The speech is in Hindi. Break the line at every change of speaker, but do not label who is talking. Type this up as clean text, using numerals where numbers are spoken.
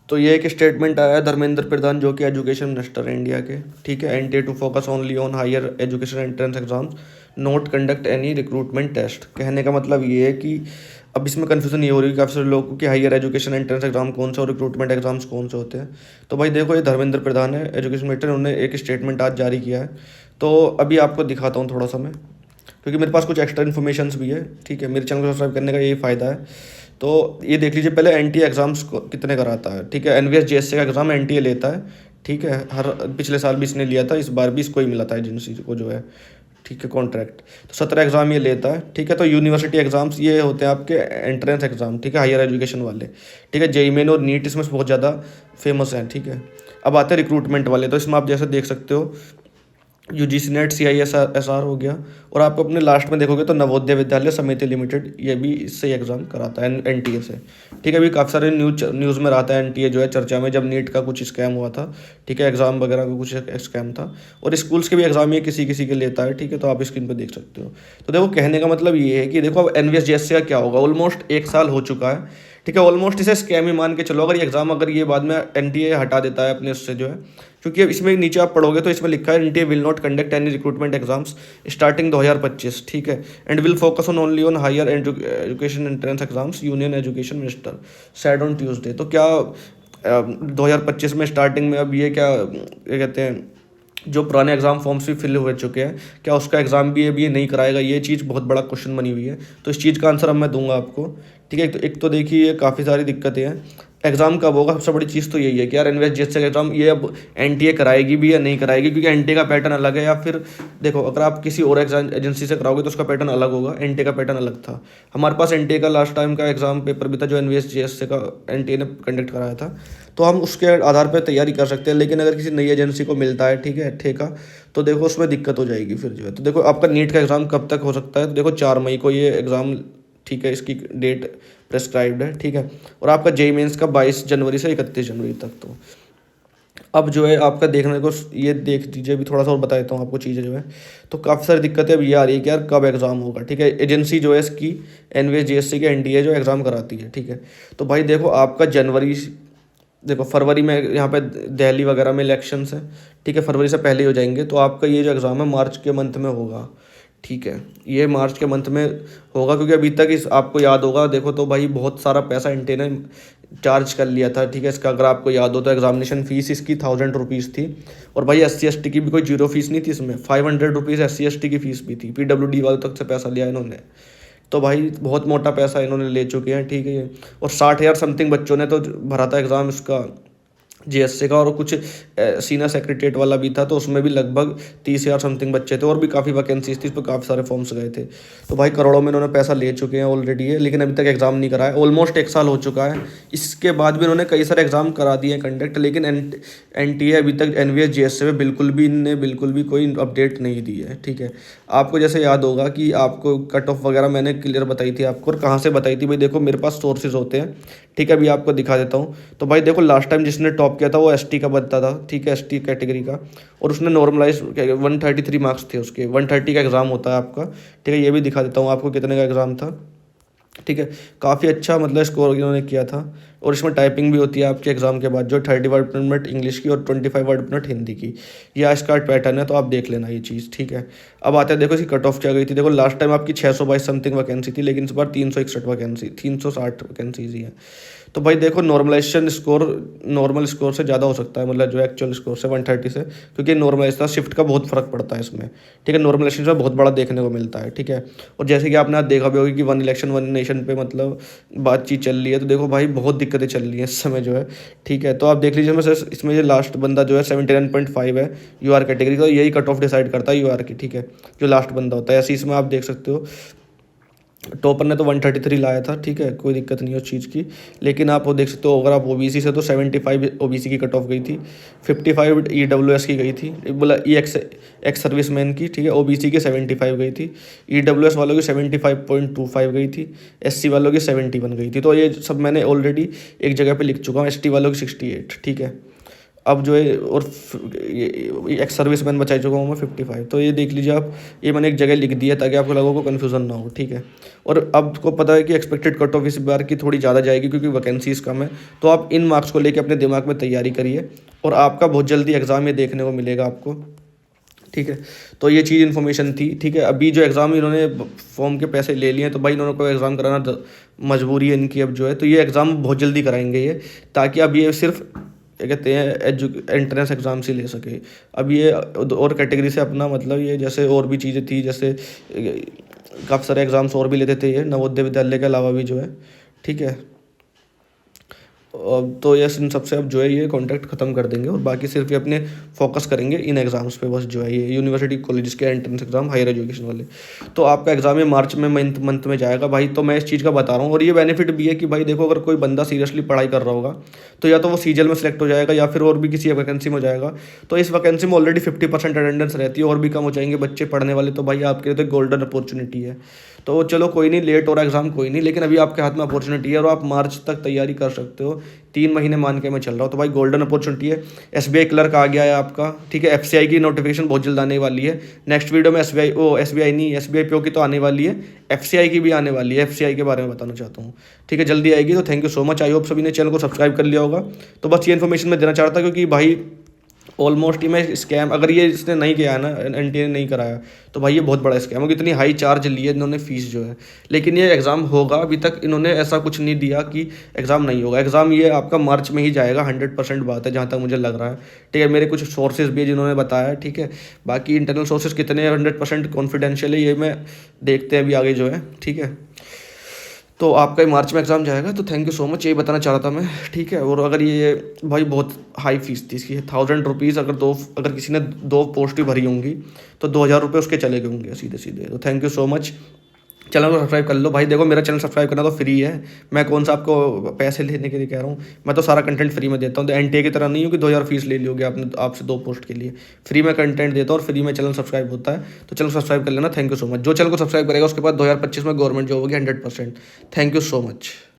तो ये एक स्टेटमेंट आया है धर्मेंद्र प्रधान जो कि एजुकेशन मिनिस्टर है इंडिया के, ठीक है। NTA to focus only on higher education entrance exams, not conduct any recruitment test. कहने का मतलब ये है कि अब इसमें कन्फ्यूजन ये हो रही है काफ़ी सारे लोगों को कि हायर एजुकेशन एंट्रेंस एग्जाम कौन सा और रिक्रूटमेंट एग्जाम्स कौन से होते हैं। तो भाई देखो, ये धर्मेंद्र प्रधान है एजुकेशन मिनिस्टर, उन्होंने एक स्टेटमेंट आज जारी किया है। तो अभी आपको दिखाता हूँ थोड़ा सा मैं, क्योंकि मेरे पास कुछ एक्स्ट्रा इन्फॉर्मेशन भी है, ठीक है। मेरे चैनल को सब्सक्राइब करने का यही फ़ायदा है। तो ये देख लीजिए पहले एनटीए एग्ज़ाम्स कितने कराता है, ठीक है। एनवीएस जेएससी का एग्ज़ाम एनटीए लेता है, ठीक है। हर पिछले साल भी इसने लिया था, इस बार भी इसको ही मिला था एजेंसी को जो है, ठीक है, कॉन्ट्रैक्ट। तो 17 एग्ज़ाम ये लेता है, ठीक है। तो यूनिवर्सिटी एग्ज़ाम्स ये होते हैं आपके एंट्रेंस एग्ज़ाम, ठीक है, हायर एजुकेशन वाले, ठीक है। जेईई मेन और नीट इसमें बहुत ज़्यादा फेमस हैं, ठीक है। अब आते हैं रिक्रूटमेंट वाले, तो इसमें आप जैसे देख सकते हो यूजीसी नेट सीआईएसआर हो गया, और आप अपने लास्ट में देखोगे तो नवोदय विद्यालय समिति लिमिटेड, ये भी इससे एग्ज़ाम कराता है एनटीए से, ठीक है। अभी काफ़ी सारे न्यूज़ में रहता है एनटीए जो है चर्चा में, जब नीट का कुछ स्कैम हुआ था, ठीक है, एग्ज़ाम वगैरह का कुछ स्कैम था। और स्कूल्स के भी एग्ज़ाम ये किसी किसी के लेता है, ठीक है। तो आप स्क्रीन पर देख सकते हो। तो देखो, कहने का मतलब ये है कि देखो अब एनवीएस जेएससी का क्या होगा, ऑलमोस्ट 1 साल हो चुका है, ठीक है। ऑलमोस्ट इसे स्कैम ही मान के चलो, अगर ये एग्ज़ाम अगर ये बाद में एनटीए हटा देता है अपने उससे जो है, क्योंकि अब इसमें नीचे आप पढ़ोगे तो इसमें लिखा है NTA will not conduct any recruitment exams starting 2025, ठीक है। And will focus on only on higher education entrance exams, union education minister said on Tuesday. तो क्या 2025 में स्टार्टिंग में अब ये कहते हैं जो पुराने एग्ज़ाम फॉर्म्स भी फिल हो चुके हैं, क्या उसका एग्ज़ाम भी अभी ये नहीं कराएगा? ये चीज़ बहुत बड़ा क्वेश्चन बनी हुई है। तो इस चीज़ का आंसर अब मैं दूंगा आपको, ठीक है। एक तो देखिए ये काफ़ी सारी दिक्कतें हैं। एग्ज़ाम कब होगा? सबसे बड़ी चीज़ तो यही है कि यार एनवीएस जेएससी का एग्ज़ाम ये अब एनटीए कराएगी भी या नहीं कराएगी, क्योंकि एनटीए का पैटर्न अलग है। या फिर देखो, अगर आप किसी और एग्जाम एजेंसी से कराओगे तो उसका पैटर्न अलग होगा, एनटीए का पैटर्न अलग था। हमारे पास एनटीए का लास्ट टाइम का एग्ज़ाम पेपर भी था जो एनवीएस जेएससी का एनटीए ने कंडक्ट कराया था, तो हम उसके आधार पर तैयारी कर सकते हैं। लेकिन अगर किसी नई एजेंसी को मिलता है, ठीक है, ठेका, तो देखो उसमें दिक्कत हो जाएगी फिर जो है। तो देखो आपका नीट का एग्ज़ाम कब तक हो सकता है? तो देखो 4 मई को ये एग्ज़ाम, ठीक है, इसकी डेट प्रेस्क्राइब्ड है, ठीक है। और आपका जेईई मेंस का 22 जनवरी से 31 जनवरी तक। तो अब जो है आपका देखने को ये देख लीजिए, अभी थोड़ा सा और बता देता हूँ आपको चीज़ें जो है। तो काफ़ी सारी दिक्कतें अब ये आ रही है कि यार कब एग्ज़ाम होगा, ठीक है। एजेंसी जो है इसकी एनवीएस जेएससी के एनटीए जो एग्ज़ाम कराती है, ठीक है। तो भाई देखो आपका जनवरी, देखो फरवरी में यहाँ पे दिल्ली वगैरह में इलेक्शंस हैं, ठीक है, फरवरी से पहले ही हो जाएंगे। तो आपका ये जो एग्ज़ाम है मार्च के मंथ में होगा, ठीक है। ये मार्च के मंथ में होगा, क्योंकि अभी तक इस आपको याद होगा, देखो तो भाई बहुत सारा पैसा एनटीए ने चार्ज कर लिया था, ठीक है। इसका अगर आपको याद हो तो एग्जामिनेशन फ़ीस इसकी 1000 रुपीज़ थी। और भाई SC ST की भी कोई जीरो फीस नहीं थी इसमें, 500 रुपीज़ SC ST की फ़ीस भी थी। PWD वालों तक से पैसा लिया इन्होंने। तो भाई बहुत मोटा पैसा इन्होंने ले चुके हैं, ठीक है ये। और 60,000 समथिंग बच्चों ने तो भरा था एग्ज़ाम इसका जेएससी का, और कुछ सीनियर सेक्रेटरीट वाला भी था, तो उसमें भी लगभग 30,000 समथिंग बच्चे थे, और भी काफ़ी वैकेंसीज थी, इस पर काफ़ी सारे फॉर्म्स गए थे। तो भाई करोड़ों में इन्होंने पैसा ले चुके हैं ऑलरेडी है, लेकिन अभी तक एग्ज़ाम नहीं कराया। ऑलमोस्ट 1 साल हो चुका है। इसके बाद भी इन्होंने कई सारे एग्ज़ाम करा दिए हैं कंडक्ट, लेकिन एनटीए अभी तक एनवीएस जेएससी में बिल्कुल भी कोई अपडेट नहीं दी है, ठीक है। आपको जैसे याद होगा कि आपको कट ऑफ वगैरह मैंने क्लियर बताई थी आपको, और कहाँ से बताई थी भाई, देखो मेरे पास सोर्सेज होते हैं, ठीक है। अभी आपको दिखा देता हूँ। तो भाई देखो लास्ट टाइम जिसने टॉप किया था वो एसटी का बनता था, ठीक है, एसटी कैटेगरी का, और उसने नॉर्मलाइज 133 मार्क्स थे उसके, 130 का एग्ज़ाम होता है आपका, ठीक है। ये भी दिखा देता हूँ आपको कितने का एग्ज़ाम था, ठीक है। काफ़ी अच्छा मतलब स्कोर इन्होंने किया था। और इसमें टाइपिंग भी होती है आपके एग्ज़ाम के बाद, जो 30 वर्ड पर मिनट इंग्लिश की और 25 वर्ड पर मिनट हिंदी की, यह इसका पैटर्न है। तो आप देख लेना ये चीज़, ठीक है। अब आते हैं, देखो इसकी कट ऑफ क्या गई थी। देखो लास्ट टाइम आपकी 622 समथिंग वैकेंसी थी, लेकिन इस बार 361 वैकेंसी, 360 वैकेंसीज ही है। तो भाई देखो नॉर्मलाइजेशन स्कोर नॉर्मल स्कोर से ज़्यादा हो सकता है, मतलब जो एक्चुअल स्कोर से 130 से, क्योंकि नॉर्मलाइज था, शिफ्ट का बहुत फर्क पड़ता है इसमें, ठीक है। नॉर्मलाइजेशन में बहुत बड़ा देखने को मिलता है, ठीक है। और जैसे कि आपने आज देखा भी होगा कि 1 इलेक्शन 1 नेशन पे मतलब बातचीत चल रही है, तो देखो भाई बहुत दिक्कतें चल रही हैं इस समय जो है, ठीक है। तो आप देख लीजिए, मैं इसमें जो लास्ट बंदा जो है 79.5 है यूआर कैटेगरी का, यही कट ऑफ डिसाइड करता है यूआर की, ठीक है, जो लास्ट बंदा होता है। ऐसे इसमें आप देख सकते हो टॉपर ने तो 133 लाया था, ठीक है, कोई दिक्कत नहीं है उस चीज़ की। लेकिन आप वो देख सकते हो, अगर आप ओबीसी से तो 75 ओबीसी की कट ऑफ गई थी, 55 ईडब्ल्यूएस की गई थी, बोला ई एक्स सर्विसमैन की, ठीक है। ओबीसी की 75 गई थी, ईडब्ल्यूएस वालों की 75.25 गई थी, एससी वालों की 71 गई थी। तो ये सब मैंने ऑलरेडी एक जगह पे लिख चुका हूँ। एसटी वालों की 68, ठीक है। अब जो है और एक्स सर्विस मैन बचा चुका हूँ मैं 55। तो ये देख लीजिए आप, ये मैंने एक जगह लिख दिया ताकि आपको लोगों को कन्फ्यूज़न ना हो, ठीक है। और अब आपको पता है कि एक्सपेक्टेड कट ऑफ इस बार की थोड़ी ज़्यादा जाएगी क्योंकि वैकेंसीज कम है। तो आप इन मार्क्स को लेके अपने दिमाग में तैयारी करिए और आपका बहुत जल्दी एग्ज़ाम ये देखने को मिलेगा आपको, ठीक है। तो ये चीज़ इन्फॉर्मेशन थी, ठीक है। अभी जो एग्ज़ाम इन्होंने फॉर्म के पैसे ले लिए हैं तो भाई इन्होंने को एग्ज़ाम कराना मजबूरी है इनकी अब जो है। तो ये एग्ज़ाम बहुत जल्दी कराएंगे ये, ताकि अब ये सिर्फ क्या कहते हैं एंट्रेंस एग्ज़ाम से ले सके। अब ये और कैटेगरी से अपना मतलब ये जैसे और भी चीज़ें थी, जैसे काफ़ी सारे एग्ज़ाम्स और भी लेते थे ये नवोदय विद्यालय के अलावा भी जो है, ठीक है। तो यस, इन सबसे अब जो है ये कॉन्टैक्ट ख़त्म कर देंगे और बाकी सिर्फ ये अपने फोकस करेंगे इन एग्ज़ाम्स पे बस जो है ये यूनिवर्सिटी कॉलेज के एंट्रेंस एग्ज़ाम हायर एजुकेशन वाले। तो आपका एग्ज़ाम ये मार्च में मंथ में जाएगा भाई। तो मैं इस चीज़ का बता रहा हूँ और ये बेनिफिट भी है कि भाई देखो, अगर कोई बंदा सीरियसली पढ़ाई कर रहा होगा तो या तो वो सीजल में सेलेक्ट हो जाएगा या फिर और भी किसी वैकेंसी में हो जाएगा। तो इस वैकेंसी में ऑलरेडी 50% अटेंडेंस रहती है और भी कम हो जाएंगे बच्चे पढ़ने वाले। तो भाई आपके लिए तो गोल्डन अपॉर्चुनिटी है। तो चलो कोई नहीं, लेट हो रहा एग्ज़ाम कोई नहीं, लेकिन अभी आपके हाथ में अपॉर्चुनिटी है और आप मार्च तक तैयारी कर सकते हो। 3 महीने मान के मैं चल रहा हूँ, तो भाई गोल्डन अपॉर्चुनिटी है। एसबीआई क्लर्क आ गया है आपका, ठीक है। एफसीआई की नोटिफिकेशन बहुत जल्द आने वाली है। नेक्स्ट वीडियो में एसबीआई नहीं, एसबीआई पीओ की तो आने वाली है, एफसीआई की भी आने वाली है। एफसीआई के बारे में बताना चाहता हूँ, ठीक है, जल्दी आएगी। तो thank you so much. I hope सभी ने चैनल को सब्सक्राइब कर लिया होगा। तो बस ये इन्फॉर्मेशन मैं देना चाहता क्योंकि भाई ऑलमोस्ट ही मैं स्कैम, अगर ये इसने नहीं किया है ना, एनटीए ने नहीं कराया, तो भाई ये बहुत बड़ा स्कैम है। इतनी हाई चार्ज लिए इन्होंने फीस जो है, लेकिन ये एग्ज़ाम होगा। अभी तक इन्होंने ऐसा कुछ नहीं दिया कि एग्ज़ाम नहीं होगा। एग्ज़ाम ये आपका मार्च में ही जाएगा, 100% बात है जहाँ तक मुझे लग रहा है, ठीक है। मेरे कुछ सोर्सेज भी है जिन्होंने बताया, ठीक है। बाकी इंटरनल सोर्सेज कितने 100% कॉन्फिडेंशियल है ये मैं देखते हैं अभी आगे जो है, ठीक है। तो आपका ही मार्च में एग्ज़ाम जाएगा। तो थैंक यू सो मच, यही बताना चाह रहा था मैं, ठीक है। और अगर ये भाई बहुत हाई फीस थी इसकी, 1000 रुपीज़। अगर किसी ने 2 पोस्ट भी भरी होंगी तो 2000 रुपये उसके चले गए होंगे सीधे सीधे। तो thank you so much. Channel को सब्सक्राइब कर लो भाई। देखो, मेरा चैनल सब्सक्राइब करना तो फ्री है। मैं कौन सा आपको पैसे लेने के लिए कह रहा हूँ, मैं तो सारा कंटेंट फ्री में देता हूँ। तो एनटीए की तरह नहीं हो कि 2000 फीस ले ली होगी आपने आपसे 2 पोस्ट के लिए। फ्री में कंटेंट देता हूँ और फ्री में चैनल सब्सक्राइब होता है। तो चैनल सब्सक्राइब कर लेना। Thank you so much. जो चैनल को सब्सक्राइब करेगा उसके बाद 2025 में गवर्नमेंट जॉब होगी 100%। Thank you so much.